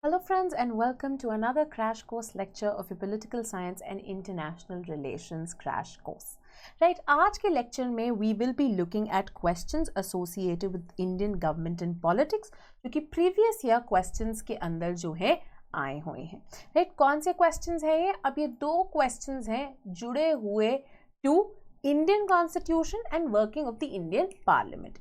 Hello friends and welcome to another crash course lecture of your political science and international relations crash course. Right, आज के lecture में we will be looking at questions associated with Indian government and politics जो कि previous year questions के अंदर जो है आए हुए हैं. Right, कौन से questions हैं ये? अब ये दो questions हैं जुड़े हुए to Indian Constitution and working of the Indian Parliament.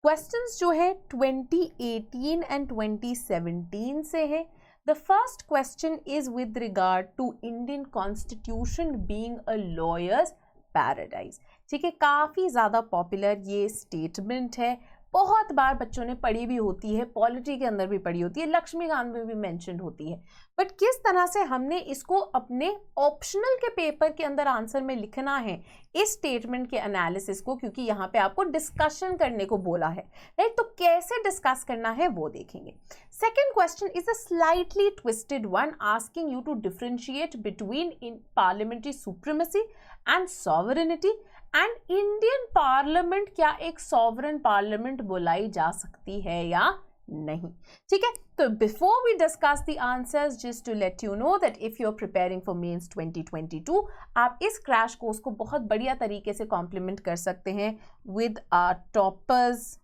Questions जो है 2018 एंड 2017 से है. The first question is with regard to Indian constitution being a lawyer's paradise. ठीक है, काफ़ी ज़्यादा पॉपुलर ये स्टेटमेंट है, बहुत बार बच्चों ने पढ़ी भी होती है, पॉलिटी के अंदर भी पढ़ी होती है, लक्ष्मीकांत में भी मेंशन होती है. बट किस तरह से हमने इसको अपने ऑप्शनल के पेपर के अंदर आंसर में लिखना है इस स्टेटमेंट के एनालिसिस को, क्योंकि यहाँ पे आपको डिस्कशन करने को बोला है, राइट? तो कैसे डिस्कस करना है वो देखेंगे. Second question is a slightly twisted one asking you to differentiate between in parliamentary supremacy and sovereignty and Indian parliament क्या एक सॉवरन पार्लियामेंट बुलाई जा सकती है या नहीं. ठीक है, तो before we discuss the answers, just to let you know that if you are preparing for mains 2022 आप इस क्रैश कोर्स को बहुत बढ़िया तरीके से कॉम्प्लीमेंट कर सकते हैं with our toppers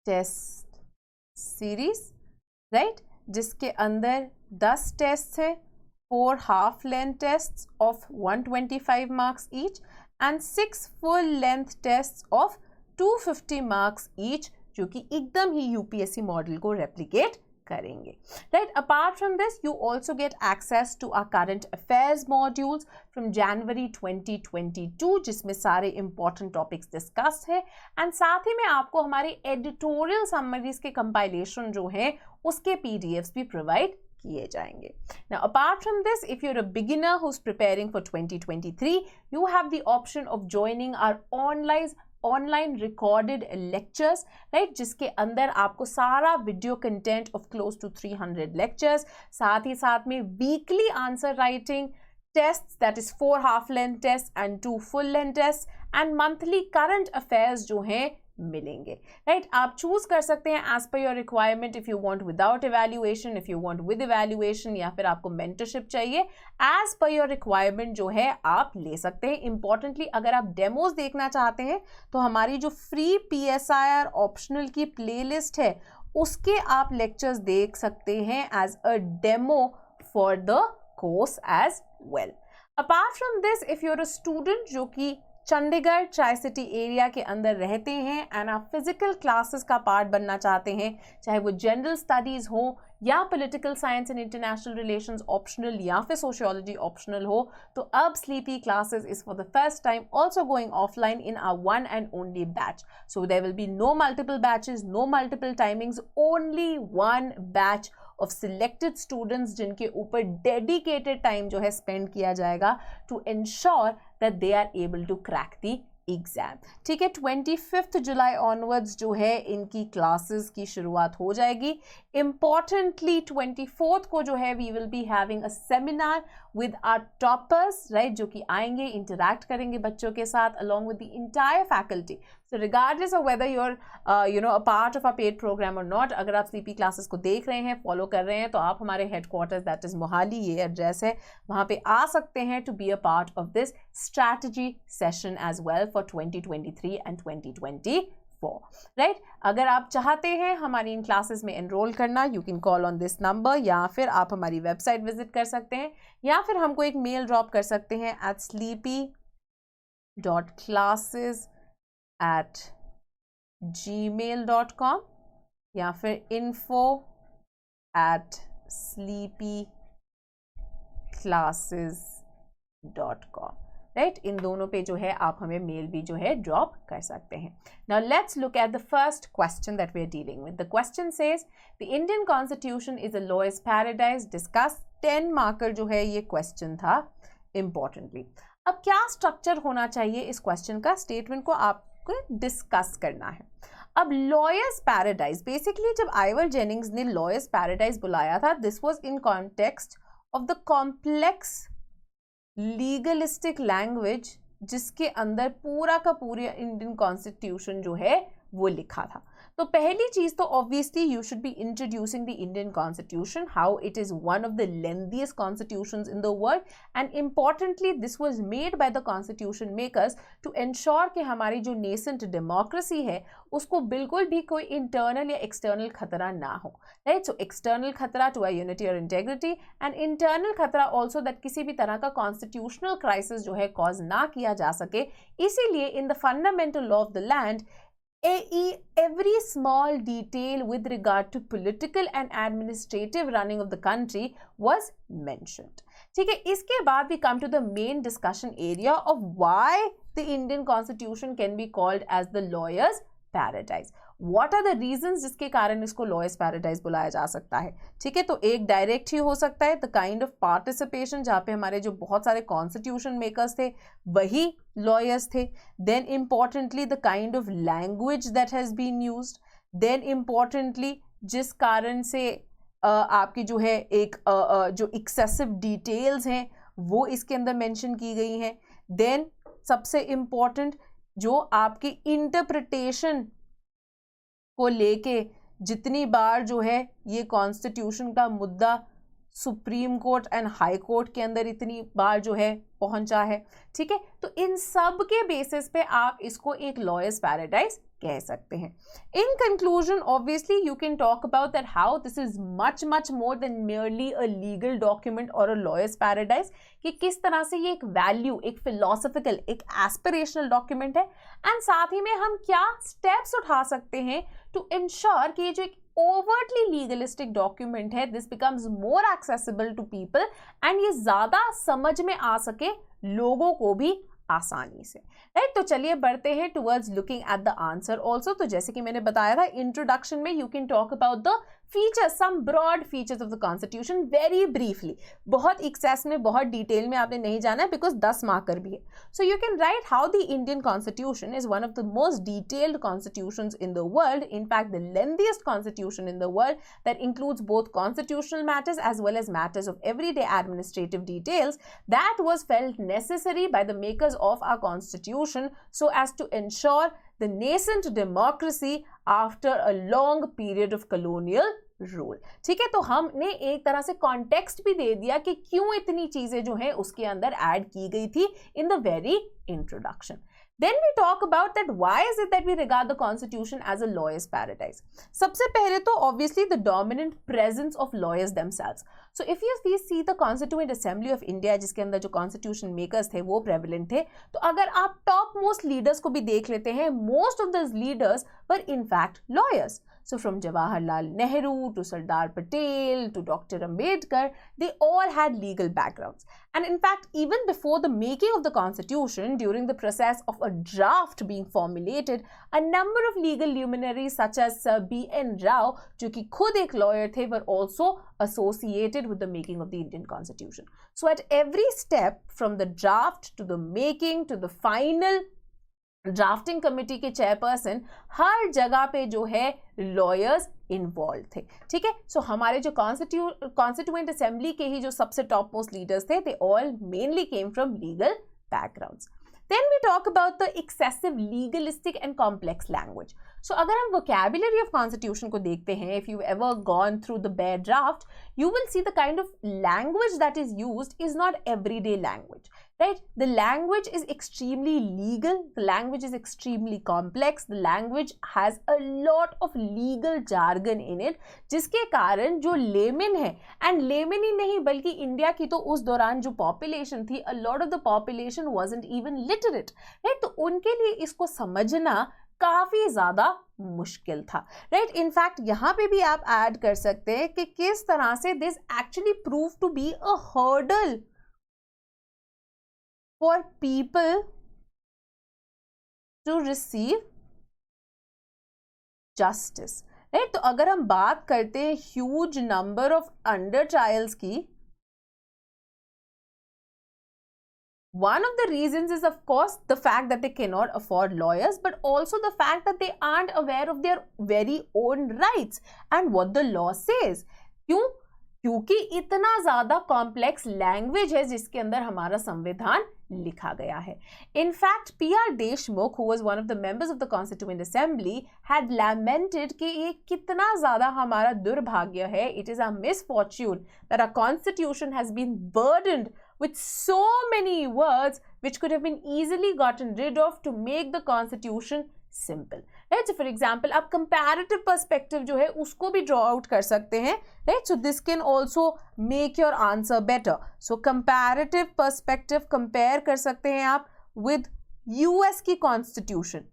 test series, right, जिसके अंदर 10 टेस्ट है, 4 half length tests of 125 marks each and 6 full length tests of 250 marks each, जो कि एकदम ही यूपीएससी मॉडल को रेप्लिकेट करेंगे. Right, apart from this you also get access to our current affairs modules from January 2022 जिसमें सारे important topics discuss है, and साथ ही में आपको हमारे एडिटोरियल समरीज के कंपाइलेशन जो है उसके पीडीएफ्स भी प्रोवाइड किए जाएंगे. Now, apart from this, if you're a beginner who's preparing for 2023, you have the option of joining our online recorded lectures, right? जिसके अंदर आपको सारा video content of close to 300 lectures, साथ ही साथ में weekly answer writing tests, that is 4 half length tests and 2 full length tests, and monthly current affairs जो हैं मिलेंगे. राइट, आप चूज कर सकते हैं as per your requirement, if you want without evaluation, if you want with evaluation, या फिर आपको मेंटरशिप चाहिए, एज पर योर रिक्वायरमेंट जो है आप ले सकते हैं. इंपॉर्टेंटली अगर आप डेमोज देखना चाहते हैं तो हमारी जो फ्री PSIR ऑप्शनल की प्लेलिस्ट है उसके आप लेक्चर्स देख सकते हैं as a demo for the course as well. Apart from this, if you are a student जो कि चंडीगढ़ ट्राई सिटी एरिया के अंदर रहते हैं एंड आप फिजिकल क्लासेस का पार्ट बनना चाहते हैं, चाहे वो जनरल स्टडीज़ हो या political science and international relations optional या फिर सोशियोलॉजी ऑप्शनल हो, तो अब sleepy classes is for the first time also going offline in our one and only batch. So there will be no multiple batches, no multiple timings, only one batch of selected students जिनके ऊपर dedicated time जो है spend किया जाएगा to ensure that they are able to crack the exam. ठीक है, 25 जुलाई onwards जो है इनकी क्लासेस की शुरुआत हो जाएगी. इंपॉर्टेंटली 24 को जो है we will be having a seminar with our toppers, right, जो कि आएंगे, इंटरैक्ट करेंगे बच्चों के साथ along with the entire faculty. So regardless of whether you're a part of a paid program और नॉट, अगर आप स्लीपी क्लासेस को देख रहे हैं, फॉलो कर रहे हैं, तो आप हमारे हेडक्वार्टर्स दैट इज मोहाली, ये एड्रेस है, वहाँ पे आ सकते हैं to be a part of this strategy session as well for 2023 and 2024. Right, अगर आप चाहते हैं हमारी इन क्लासेस में एनरोल करना, you can call on this number, या फिर आप हमारी वेबसाइट विजिट कर सकते हैं, या फिर हमको एक मेल ड्रॉप कर सकते हैं at sleepy.classes@gmail.com या फिर info@sleepyclasses.com. राइट, इन दोनों पे जो है आप हमें मेल भी जो है ड्रॉप कर सकते हैं. Now let's look at the first question that we are dealing with. The question says the Indian constitution is a lawyer's paradise. Discuss 10 marker जो है ये क्वेश्चन था इंपॉर्टेंटली. अब क्या स्ट्रक्चर होना चाहिए इस क्वेश्चन का, स्टेटमेंट को आपको डिस्कस करना है. अब लॉयर्स पैराडाइज, बेसिकली जब आइवर जेनिंग्स ने लॉयर्स पैराडाइज बुलाया था, this was in context of the complex legalistic language जिसके अंदर पूरा का पूरा इंडियन कॉन्स्टिट्यूशन जो है वो लिखा था. तो पहली चीज तो obviously you should be introducing the Indian constitution, how it is one of the lengthiest constitutions in the world, and importantly this was made by the constitution makers to ensure कि हमारी जो नेसेंट डेमोक्रेसी है उसको बिल्कुल भी कोई internal या external खतरा ना हो, राइट। सो एक्सटर्नल खतरा टू आवर यूनिटी और इंटेग्रिटी, एंड इंटरनल खतरा ऑल्सो दैट किसी भी तरह का कॉन्स्टिट्यूशनल क्राइसिस जो है कॉज ना किया जा सके। इसीलिए in the fundamental law of the land every small detail with regard to political and administrative running of the country was mentioned. ठीक है, इसके बाद we come to the main discussion area of why the Indian Constitution can be called as the lawyer's paradise. What are the reasons जिसके कारण इसको lawyer's paradise बुलाया जा सकता है? ठीक है, तो एक डायरेक्ट ही हो सकता है, the kind of participation जहाँ पे हमारे जो बहुत सारे constitution makers थे वही lawyers थे. Then importantly the kind of language that has been used. Then importantly जिस कारण से आपकी जो है एक जो excessive details हैं वो इसके अंदर mention की गई हैं. Then सबसे important जो आपकी इंटरप्रिटेशन को लेके जितनी बार जो है ये कॉन्स्टिट्यूशन का मुद्दा supreme court and high court के अंदर इतनी बार जो है पहुंचा है, ठीक है, तो इन सब के बेसिस पे आप इसको एक लॉयर्स पैराडाइज कह सकते हैं. In conclusion obviously you can talk about that how this is much much more than merely a legal document और अ लॉयर्स पैराडाइज, कि किस तरह से ये एक वैल्यू, एक फिलोसफिकल, एक एस्पिरेशनल डॉक्यूमेंट है, एंड साथ ही में हम क्या स्टेप्स उठा सकते हैं टू इंश्योर कि ये जो एक overtly legalistic document है this becomes more accessible to people and ये ज़्यादा समझ में आ सके लोगों को भी आसानी से, राइट. तो चलिए बढ़ते हैं towards looking at the answer also. तो जैसे कि मैंने बताया था इंट्रोडक्शन में you can talk about the features, some broad features of the constitution very briefly. बहुत एक्सेस में, बहुत डिटेल में आपने नहीं जाना है बिकॉज 10 मार्कर भी है. So you can write how the Indian constitution is one of the most detailed constitutions in the world, in fact the lengthiest constitution in the world that includes both constitutional matters as well as matters of everyday administrative details, that was felt necessary by the makers of our constitution so as to ensure the nascent democracy after a long period of colonial rule. ठीक है, तो हमने एक तरह से context भी दे दिया कि क्यों इतनी चीजें जो है उसके अंदर ऐड की गई थी in the very introduction. Then we talk about that why is it that we regard the constitution as a lawyer's paradise. सबसे पहले तो obviously the dominant presence of lawyers themselves. So if you see the Constituent Assembly of India जिसके अंदर जो constitution makers थे वो prevalent थे, तो अगर आप top most leaders को भी देख लेते हैं, most of those leaders were in fact lawyers. So from Jawaharlal Nehru to Sardar Patel to Dr. Ambedkar, they all had legal backgrounds. And in fact, even before the making of the constitution, during the process of a draft being formulated, a number of legal luminaries such as Sir B.N. Rao, जो कि खुद एक lawyer थे, were also associated with the making of the Indian constitution. So at every step, from the draft to the making to the final drafting committee के chairperson, हर जगह पे जो है लॉयर्स इन्वॉल्व थे, ठीक है. सो हमारे जो कॉन्स्टिट्यूएंट असेंबली के ही जो सबसे टॉप मोस्ट लीडर्स थे, they all mainly came from legal backgrounds. Then we talk about the excessive legalistic and complex language. So अगर हम vocabulary of constitution को देखते हैं, if you've ever gone through the bare draft, you will see the kind of language that is used is not everyday language, right? The language is extremely legal, the language is extremely complex, the language has a lot of legal jargon in it, जिसके कारण जो layman है, and layman ही नहीं बल्कि India की तो उस दौरान जो population थी, a lot of the population wasn't even literate, right? तो उनके लिए इसको समझना काफी ज्यादा मुश्किल था, राइट. इनफैक्ट यहाँ पे भी आप ऐड कर सकते हैं कि किस तरह से this actually prove to be a hurdle for people to receive justice, right. तो अगर हम बात करते हैं huge number of under trials की, one of the reasons is of course the fact that they cannot afford lawyers, but also the fact that they aren't aware of their very own rights and what the law says. क्योंकि इतना ज्यादा complex language है जिसके अंदर हमारा संविधान लिखा गया है. In fact, P.R. Deshmukh, who was one of the members of the Constituent Assembly, had lamented कि ये कितना ज़्यादा हमारा दुर्भाग्य है. It is a misfortune that our constitution has been burdened with so many words which could have been easily gotten rid of to make the constitution simple. Right? So for example, आप comparative perspective जो है उसको भी draw out कर सकते हैं. Right? So this can also make your answer better. So comparative perspective compare कर सकते हैं आप with US की constitution.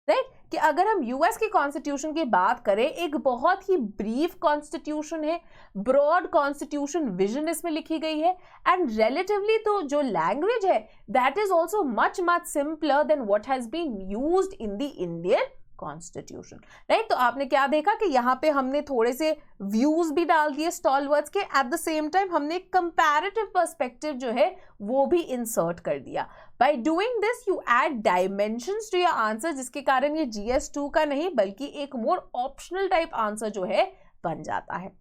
Right? कि अगर हम US की कॉन्स्टिट्यूशन की बात करें, एक बहुत ही ब्रीफ कॉन्स्टिट्यूशन है, ब्रॉड कॉन्स्टिट्यूशन विजन इसमें लिखी गई है, एंड रिलेटिवली तो जो लैंग्वेज है that is also much simpler than what has been used in the Indian constitution. Right? तो आपने क्या देखा कि यहाँ पे हमने थोड़े से व्यूज भी डाल दिए स्टॉल वर्ड्स के, एट द सेम टाइम हमने कंपैरेटिव पर्सपेक्टिव जो है वो भी इंसर्ट कर दिया. By doing this you add dimensions to your answer, जिसके कारण ये GS2 का नहीं बल्कि एक मोर ऑप्शनल टाइप आंसर जो है बन जाता है.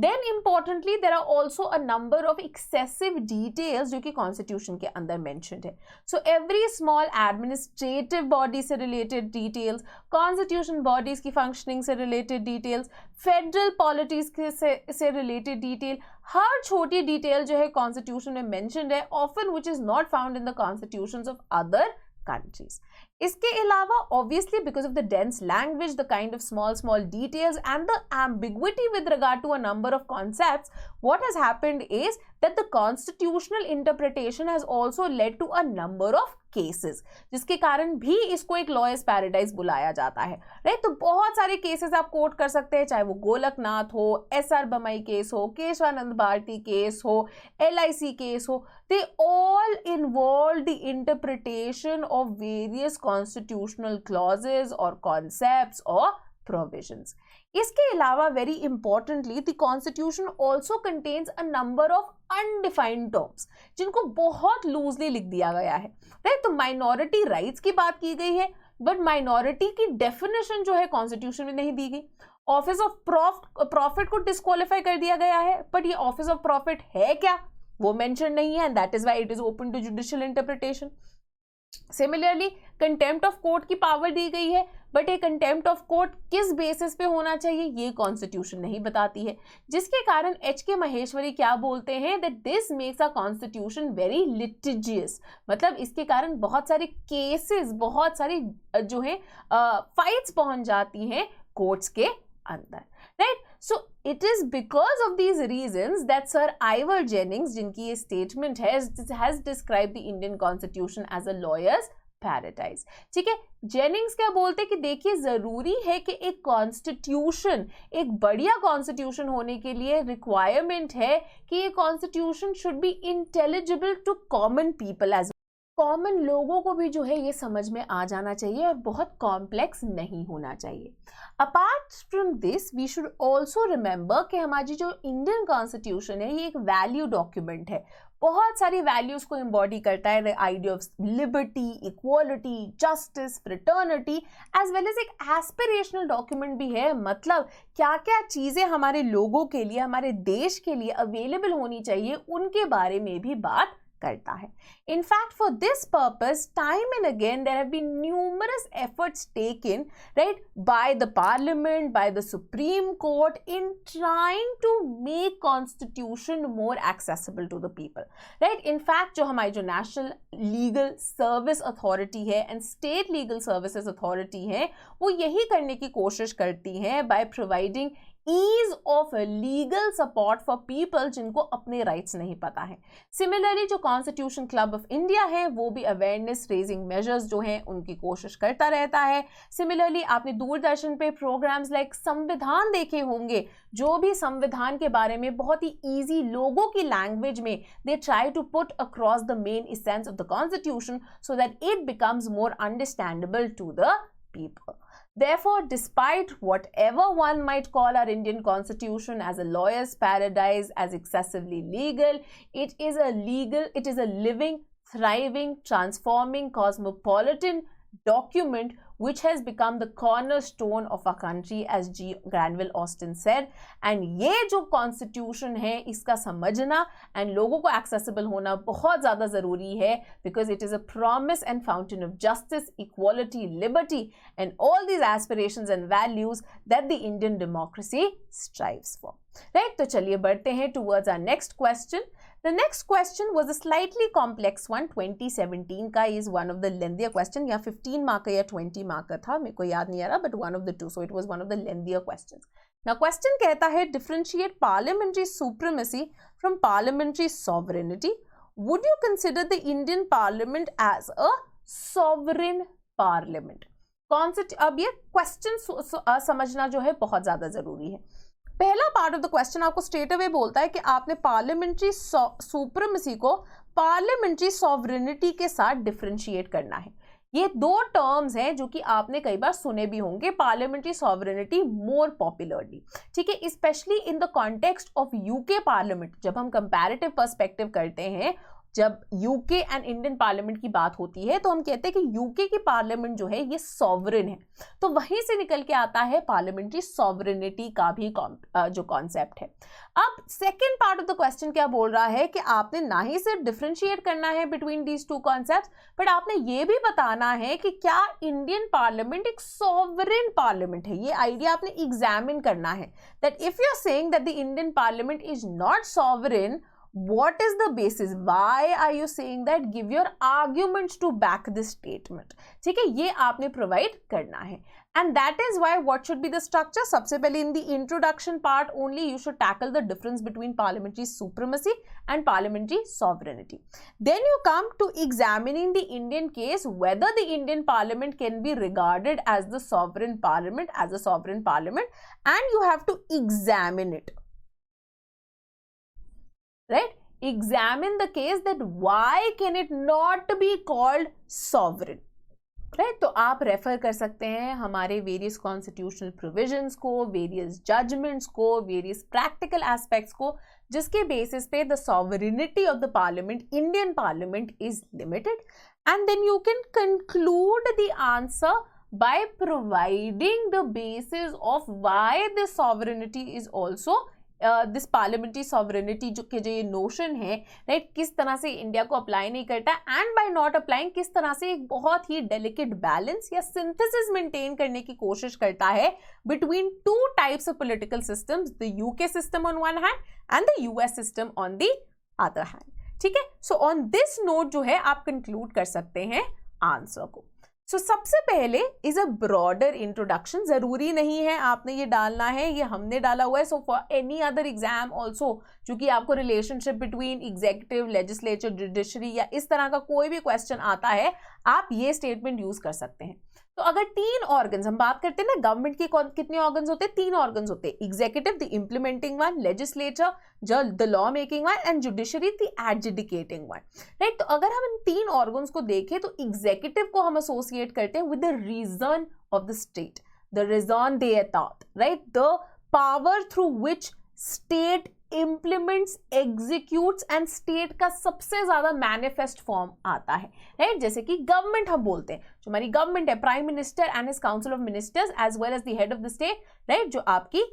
Then importantly there are also a number of excessive details जो कि constitution के अंदर mentioned है. So every small administrative body से related details, constitution bodies की functioning से related details, federal polities से related detail, हर छोटी detail जो है constitution में mentioned है, often which is not found in the constitutions of other countries. इसके अलावा obviously because of the dense language, the kind of small details and the ambiguity with regard to a number of concepts, what has happened is that the constitutional interpretation has also led to a number of cases, जिसके कारण भी इसको एक lawyers paradise बुलाया जाता है. Right? तो बहुत सारे केसेस आप कोट कर सकते हैं, चाहे वो गोलकनाथ हो, SR बमई केस हो, केशवानंद भारती केस हो, LIC केस हो, they all involve the interpretation of various constitutional clauses or concepts or provisions. इसके अलावा very importantly the constitution also contains a number of undefined terms जिनको बहुत लूजली लिख दिया गया है. राइट? तो माइनॉरिटी राइट्स की बात की गई है, बट माइनॉरिटी की डेफिनेशन जो है कॉन्स्टिट्यूशन में नहीं दी गई. ऑफिस ऑफ प्रॉफिट को डिस्क्वालीफाई कर दिया गया है, बट ये ऑफिस ऑफ प्रॉफिट है क्या वो मेंशन नहीं है, and that is why it is open to judicial interpretation. Similarly contempt of court की पावर दी गई है, बट ये कंटेम्प्ट ऑफ कोर्ट किस बेसिस पे होना चाहिए ये कॉन्स्टिट्यूशन नहीं बताती है, जिसके कारण HK महेश्वरी क्या बोलते हैं that this makes a constitution very litigious. मतलब इसके कारण बहुत सारे केसेस, बहुत सारी जो है फाइट्स पहुंच जाती हैं कोर्ट्स के अंदर. Right? So it is because of these reasons that Sir Ivor Jennings, जिनकी ये statement है, has described the Indian Constitution as a lawyer's paradise. ठीक है? जेनिंग्स क्या बोलते कि देखिए जरूरी है कि एक कॉन्स्टिट्यूशन, एक बढ़िया कॉन्स्टिट्यूशन होने के लिए रिक्वायरमेंट है कि ये constitution should be intelligible to common people as common लोगों को भी जो है ये समझ में आ जाना चाहिए और बहुत कॉम्प्लेक्स नहीं होना चाहिए. Apart from this we should also remember कि हमारी जो इंडियन कॉन्स्टिट्यूशन है ये एक वैल्यू डॉक्यूमेंट है, बहुत सारी वैल्यूज को एम्बॉडी करता है. The idea of liberty, equality, justice, fraternity, as well as एक एस्पिरेशनल डॉक्यूमेंट भी है. मतलब क्या क्या चीज़ें हमारे लोगों के लिए, हमारे देश के लिए अवेलेबल होनी चाहिए, उनके बारे में भी बात करता है. In fact, for this purpose, time and again there have been numerous efforts taken, right, by the Parliament, by the Supreme Court in trying to make Constitution more accessible to the people. Right? In fact, जो हमारी जो National Legal Service Authority है and State Legal Services Authority है, वो यही करने की कोशिश करती हैं by providing ease of legal support for people जिनको अपने rights नहीं पता है. Similarly, जो Constitution Club of India है वो भी awareness raising measures जो हैं उनकी कोशिश करता रहता है. Similarly, आपने दूरदर्शन पे programs like संविधान देखे होंगे, जो भी संविधान के बारे में बहुत ही easy लोगों की language में they try to put across the main essence of the Constitution so that it becomes more understandable to the people. Therefore, despite whatever one might call our Indian Constitution as a lawyer's paradise, as excessively legal, it is a living, thriving, transforming, cosmopolitan document which has become the cornerstone of our country, as G. Granville Austin said. And ये जो constitution है इसका समझना and लोगों को accessible होना बहुत ज़्यादा ज़रूरी है, because it is a promise and fountain of justice, equality, liberty and all these aspirations and values that the Indian democracy strives for. Right? तो चलिए बढ़ते हैं towards our next question. The next question was a slightly complex one. 2017 का is one of the lengthier question. या 15 marker या 20 marker था, मेरे को याद नहीं आ रहा, but one of the two. So it was one of the lengthier questions. Now question कहता है differentiate parliamentary supremacy from parliamentary sovereignty. Would you consider the Indian Parliament as a sovereign parliament? अब ये question समझना जो है बहुत ज़्यादा ज़रूरी है. पहला पार्ट ऑफ द क्वेश्चन आपको स्ट्रेट अवे बोलता है कि आपने पार्लियामेंट्री सुप्रीमेसी को पार्लियामेंट्री सॉवरेनिटी के साथ डिफरेंशिएट करना है. ये दो टर्म्स हैं जो कि आपने कई बार सुने भी होंगे, पार्लियामेंट्री सॉवरेनिटी मोर पॉपुलरली. ठीक है, specially in the context of UK parliament. जब हम कंपैरेटिव पर्सपेक्टिव करते हैं, जब यूके एंड इंडियन पार्लियामेंट की बात होती है, तो हम कहते हैं कि यूके की पार्लियामेंट जो है ये सॉवरेन है. तो वहीं से निकल के आता है पार्लियामेंट्री सॉवरेनिटी का भी जो कॉन्सेप्ट है. अब second part of the question क्या बोल रहा है कि आपने ना ही सिर्फ डिफरेंशिएट करना है between these two concepts, but आपने ये भी बताना है कि क्या इंडियन पार्लियामेंट एक सॉवरेन पार्लियामेंट है. ये आइडिया आपने एग्जामिन करना है, that if you are saying that the Indian parliament is not sovereign, what is the basis? Why are you saying that? Give your arguments to back this statement. ठीक है, ये आपने provide करना है. And that is why what should be the structure? सबसे पहले in the introduction part only you should tackle the difference between parliamentary supremacy and parliamentary sovereignty. Then you come to examining the Indian case, whether the Indian parliament can be regarded as the sovereign parliament, and you have to examine it. Right? Examine the case that why can it not be called sovereign. Right? तो आप refer कर सकते हैं हमारे various constitutional provisions को, various judgments को, various practical aspects को, जिसके बेसिस पे the sovereignty of the parliament, Indian parliament is limited. And then you can conclude the answer by providing the basis of why the sovereignty is also this parliamentary sovereignty जो कि ये notion है, right, किस तरह से India को apply नहीं करता, एंड बाय नॉट अप्लाइंग किस तरह से एक बहुत ही डेलिकेट बैलेंस या सिंथेसिस मेंटेन करने की कोशिश करता है between two types of political systems, the UK system on one hand and the US system on the other hand. ठीक है, सो ऑन दिस नोट जो है आप कंक्लूड कर सकते हैं आंसर को. सो सबसे पहले इज अ ब्रॉडर इंट्रोडक्शन. जरूरी नहीं है आपने ये डालना है, ये हमने डाला हुआ है. So for any other exam also, चूंकि आपको relationship between executive, legislature, judiciary या इस तरह का कोई भी क्वेश्चन आता है, आप ये स्टेटमेंट यूज कर सकते हैं. तो अगर तीन ऑर्गन्स हम बात करते हैं ना, गवर्नमेंट के कितने ऑर्गन्स होते हैं? 3 ऑर्गन्स होते हैं, executive the implementing one, legislature the law making one, and judiciary the adjudicating one. Right, तो अगर हम इन 3 ऑर्गन्स को देखें तो एग्जीक्यूटिव को हम एसोसिएट करते हैं with the reason of the state, the raison d'etat, right, the power through which state implements, executes, and state का सबसे ज्यादा मैनिफेस्ट फॉर्म आता है. राइट, जैसे कि गवर्नमेंट हम बोलते हैं, जो हमारी गवर्नमेंट है, prime minister and his council of ministers as well as the head of the state, right, जो आपकी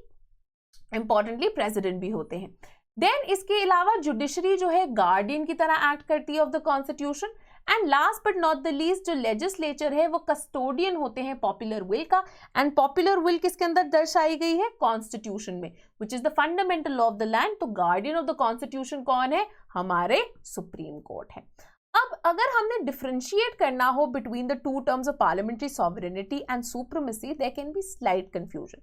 इंपॉर्टेंटली प्रेसिडेंट भी होते हैं. देन इसके अलावा जुडिशरी जो है गार्डियन की तरह एक्ट करती है of the constitution. And last but not the least जो लेजिस्लेचर है वो कस्टोडियन होते हैं पॉपुलर विल का. एंड पॉपुलर विल किसके अंदर दर्शाई गई है? कॉन्स्टिट्यूशन में, विच is the fundamental law of the land. तो गार्डियन ऑफ द कॉन्स्टिट्यूशन कौन है? हमारे सुप्रीम कोर्ट है. अब अगर हमने डिफरेंशिएट करना हो between the two terms of parliamentary sovereignty and supremacy, there can be slight confusion.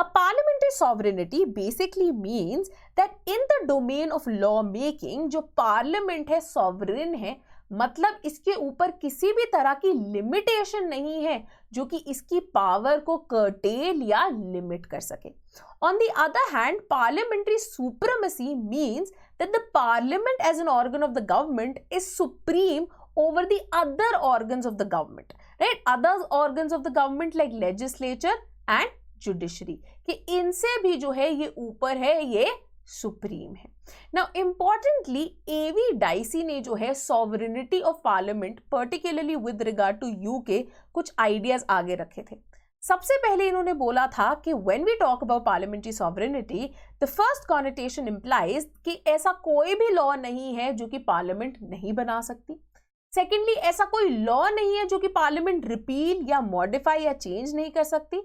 A parliamentary sovereignty basically means that in the domain of law making, जो पार्लियामेंट है सॉवरेन है, मतलब इसके ऊपर किसी भी तरह की लिमिटेशन नहीं है जो कि इसकी पावर को कर्टेल या लिमिट कर सके. On the other hand, parliamentary supremacy means that the parliament as an organ of the government is supreme over the other organs of the government, right? Other organs of the government like legislature and judiciary, कि इनसे भी जो है ये ऊपर है, ये supreme है। नाउ इंपॉर्टेंटली एवी डाइसी ने जो है sovereignty of parliament particularly with regard to UK कुछ आइडियाज आगे रखे थे। सबसे पहले इन्होंने बोला था कि when we talk about parliamentary sovereignty the first connotation implies कि ऐसा कोई भी लॉ नहीं है जो कि पार्लियामेंट नहीं बना सकती। सेकेंडली ऐसा कोई लॉ नहीं है जो कि पार्लियामेंट रिपील या मॉडिफाई या चेंज नहीं कर सकती।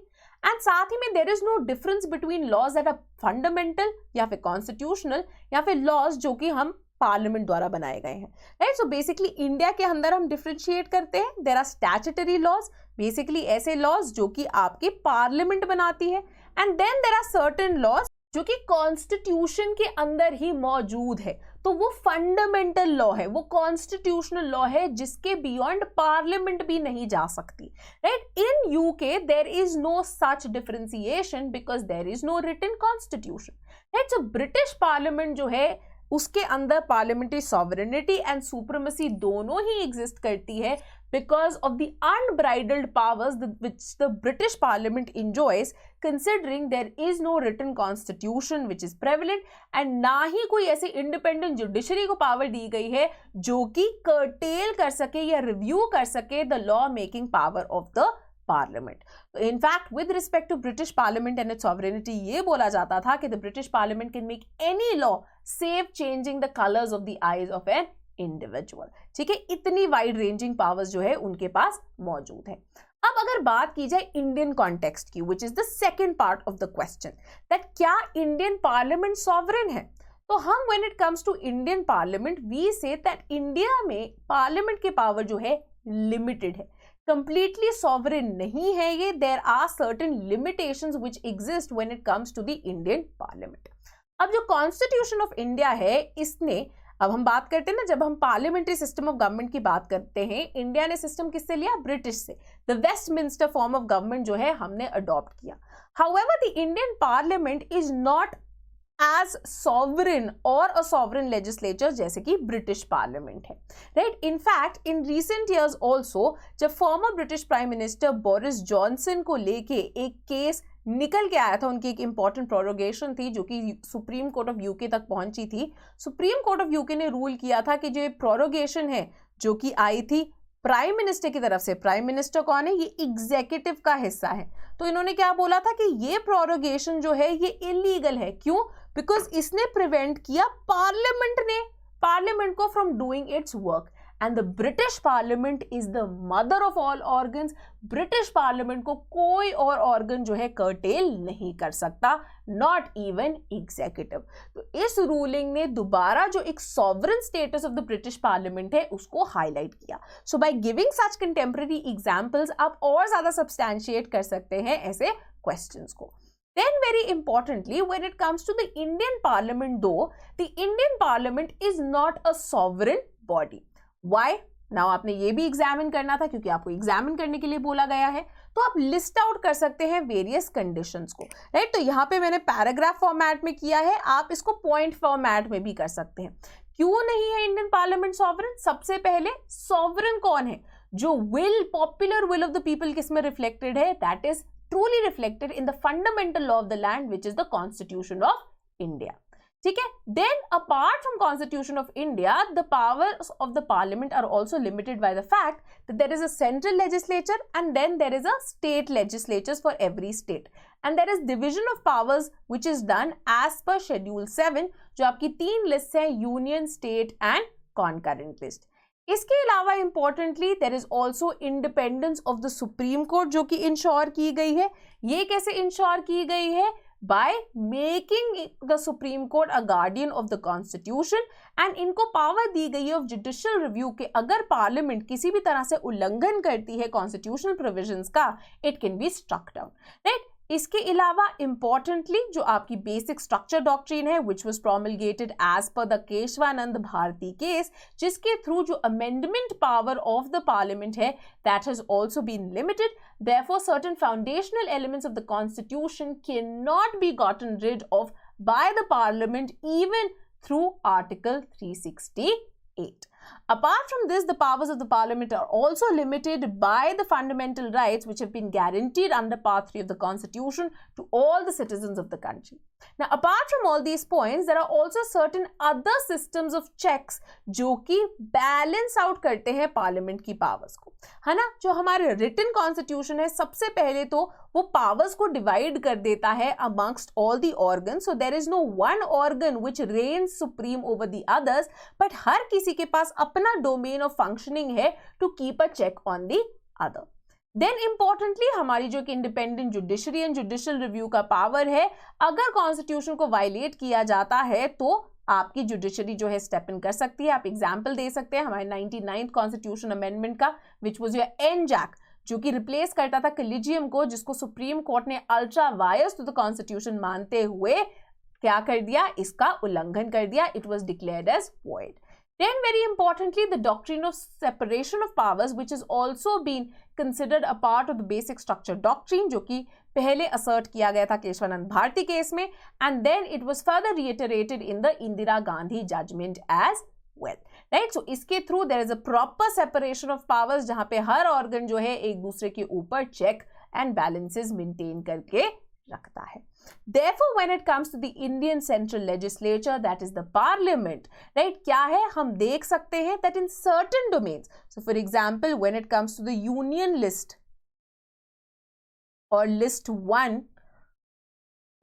एंड साथ ही में there is no difference between laws that are fundamental या फिर कॉन्स्टिट्यूशनल या फिर लॉज जो कि हम पार्लियामेंट द्वारा बनाए गए हैं, राइट। सो बेसिकली इंडिया के अंदर हम डिफरेंशिएट करते हैं, there are statutory laws, basically ऐसे लॉज जो कि आपकी पार्लियामेंट बनाती है, and then there are certain laws जो कि कॉन्स्टिट्यूशन के अंदर ही मौजूद है, तो वो फंडामेंटल लॉ है, वो कॉन्स्टिट्यूशनल लॉ है जिसके बियॉन्ड पार्लियामेंट भी नहीं जा सकती, right. In UK there is no such differentiation because there is no written constitution, right. So British parliament जो है उसके अंदर पार्लियामेंट्री सॉवरेनिटी एंड सुप्रीमेसी दोनों ही एग्जिस्ट करती है because of the unbridled powers which the British Parliament enjoys, considering there is no written constitution which is prevalent, and ना ही कोई ऐसी independent judiciary को power दी गई है जो कि curtail कर सके या review कर सके the law making power of the Parliament. In fact, with respect to British Parliament and its sovereignty, ये बोला जाता था कि the British Parliament can make any law save changing the colors of the eyes of an individual. ठीक है, इतनी wide ranging powers जो है उनके पास मौजूद है। अब अगर बात की जाए इंडियन कॉन्टेक्स्ट की, which is the second part of the question, that क्या इंडियन पार्लियामेंट सॉवरेन है, तो हम when it comes to Indian parliament we say that India में पार्लियामेंट की पावर जो है लिमिटेड है, कंप्लीटली सॉवरेन नहीं है ये। There are certain limitations which exist when it comes to the Indian parliament. अब जो कॉन्स्टिट्यूशन ऑफ इंडिया है इसने, अब हम बात करते हैं ना, जब हम पार्लियामेंट्री सिस्टम ऑफ गवर्नमेंट की बात करते हैं, इंडिया ने सिस्टम किससे लिया, ब्रिटिश से। The Westminster form of government जो है हमने अडॉप्ट किया। However the Indian parliament is not as sovereign or a sovereign legislature जैसे कि ब्रिटिश पार्लियामेंट है, right. In fact in recent years also जब former British prime minister Boris Johnson को लेके एक केस निकल के आया था, उनकी एक इंपॉर्टेंट प्रोरोगेशन थी जो कि सुप्रीम कोर्ट ऑफ यूके तक पहुंची थी। सुप्रीम कोर्ट ऑफ यूके ने रूल किया था कि जो प्रोरोगेशन है जो कि आई थी प्राइम मिनिस्टर की तरफ से, प्राइम मिनिस्टर कौन है, ये एग्जीक्यूटिव का हिस्सा है, तो इन्होंने क्या बोला था कि ये प्रोरोगेशन जो है ये इलीगल है। क्यों? बिकॉज इसने प्रिवेंट किया पार्लियामेंट को from doing it's work, and the British parliament is the mother of all organs. British parliament को कोई और ऑर्गन जो है कर्टेल नहीं कर सकता, नॉट इवन एग्जीक्यूटिव। तो इस रूलिंग ने दोबारा जो एक sovereign status of the British parliament है उसको हाईलाइट किया। So by giving such contemporary examples आप और ज्यादा सब्सटैंशिएट कर सकते हैं ऐसे क्वेश्चंस को। Then very importantly, when it comes to the Indian Parliament though, the Indian Parliament is not a sovereign body. Why? Now आपने ये भी एग्जामिन करना था क्योंकि आपको एग्जामिन करने के लिए बोला गया है, तो आप लिस्ट आउट कर सकते हैं वेरियस कंडीशंस को, राइट। तो यहाँ पे मैंने पैराग्राफ फॉर्मेट में किया है, आप इसको पॉइंट फॉर्मेट में भी कर सकते हैं। क्यों नहीं है इंडियन पार्लियामेंट सॉवरेन? सबसे पहले सॉवरेन कौन है? जो will, popular will of the people किस में रिफ्लेक्टेड है, that is truly reflected in the fundamental law of the land which is the Constitution of India. ठीक है, then apart from Constitution of India, the powers of the Parliament are also limited by the fact that there is a central legislature and then there is a state legislatures for every state, and there is division of powers which is done as per Schedule 7 जो आपकी 3 list है, union, state and concurrent list. इसके अलावा importantly there is also independence of the supreme court जो कि ensure की गई है। ये कैसे इंश्योर की गई है? By making the supreme court a guardian of the constitution, and इनको पावर दी गई है ऑफ जुडिशियल रिव्यू के अगर पार्लियामेंट किसी भी तरह से उल्लंघन करती है कॉन्स्टिट्यूशनल प्रोविजंस का, it can be struck down, right. इसके अलावा इंपॉर्टेंटली जो आपकी बेसिक स्ट्रक्चर डॉक्ट्रिन है which was promulgated as per the Kesavananda Bharati case, जिसके थ्रू जो amendment power of the parliament है that has also been limited. Therefore, certain foundational elements of the constitution cannot be gotten rid of by the parliament even through Article 368. Apart from this, the powers of the parliament are also limited by the fundamental rights which have been guaranteed under Part 3 of the Constitution to all the citizens of the country. Now, apart from all these points, there are also certain other systems of checks जो कि balance out करते हैं parliament की powers को, है ना. जो हमारे रिटन कॉन्स्टिट्यूशन है, सबसे पहले तो वो पावर्स को डिवाइड कर देता है amongst all the organ. So there is no one organ which reigns supreme over the others, but हर किसी के पास अपना डोमेन ऑफ फंक्शनिंग है to keep a check on the other. Then importantly हमारी जो कि independent judiciary and judicial review का पावर है, अगर कॉन्स्टिट्यूशन को वायलेट किया जाता है तो आपकी जुडिशरी जो है स्टेप इन कर सकती है. आप एग्जांपल दे सकते हैं हमारे 99th कॉन्स्टिट्यूशन अमेंडमेंट का, विच वाज योर एनजैक, जो कि रिप्लेस करता था कॉलेजियम को, जिसको सुप्रीम कोर्ट ने ultra vires to the constitution मानते हुए क्या कर दिया, इसका उल्लंघन कर दिया. It was declared as void. Then very importantly, the doctrine of separation of powers, which has also been considered a part of the basic structure doctrine, जो कि पहले assert किया गया था केशवानंद भारती केस में, and then it was further reiterated in the Indira Gandhi judgment as well, right? So इसके through there is a proper separation of powers, जहाँ पे हर organ जो है एक दूसरे के ऊपर check and balances maintain करके रखता है. Therefore, when it comes to the Indian central legislature, that is the parliament, right? क्या है, हम देख सकते हैं that in certain domains, so for example, when it comes to the union list or list 1,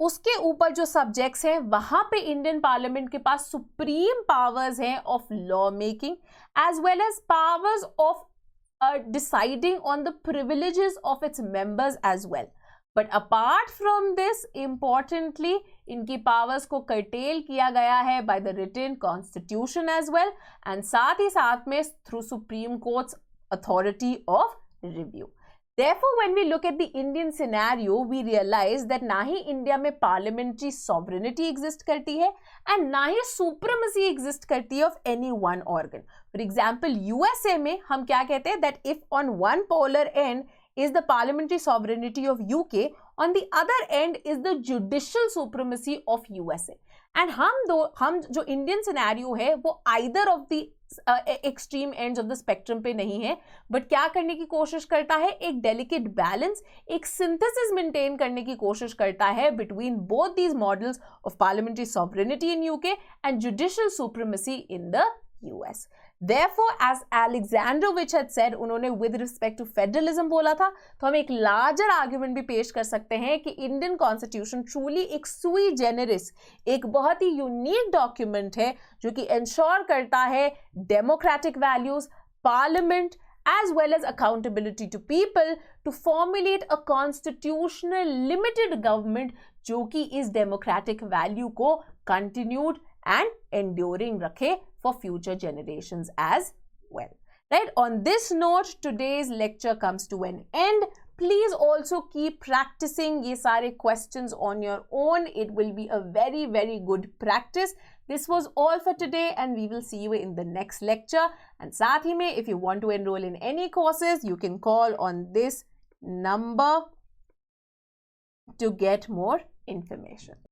उसके ऊपर जो सब्जेक्ट्स हैं वहां पे इंडियन पार्लियामेंट के पास सुप्रीम पावर्स हैं of law making as well as powers of deciding on the privileges of its members as well. But apart from this, importantly इनकी पावर्स को कर्टेल किया गया है by the written constitution as well, and साथ ही साथ में through supreme court's authority of review. Therefore, when we look at the Indian scenario, we realize that ना ही इंडिया में parliamentary sovereignty exist करती है and ना ही supremacy exist करती है of any one organ. For example, USA में हम क्या कहते हैं that if on one polar end is the parliamentary sovereignty of UK, on the other end is the judicial supremacy of USA. And हम जो Indian scenario है वो either of the extreme ends of the spectrum पे नहीं है, but क्या करने की कोशिश करता है, एक डेलिकेट बैलेंस, एक सिंथेसिस मेंटेन करने की कोशिश करता है between both these models of parliamentary sovereignty in UK and judicial supremacy in the US. Therefore, as Alexandrovich had said, उन्होंने with respect to federalism बोला था, तो हम एक larger argument भी पेश कर सकते हैं कि इंडियन कॉन्स्टिट्यूशन truly एक sui generis, एक बहुत ही यूनिक डॉक्यूमेंट है जो कि इंश्योर करता है democratic values, parliament as well as accountability to people to formulate a constitutional limited government जो कि इस democratic value को continued and enduring रखे for future generations as well. Right? On this note, today's lecture comes to an end. Please also keep practicing ये सारे questions on your own. It will be a very, very good practice. This was all for today and we will see you in the next lecture. And साथ ही में, if you want to enroll in any courses, you can call on this number to get more information.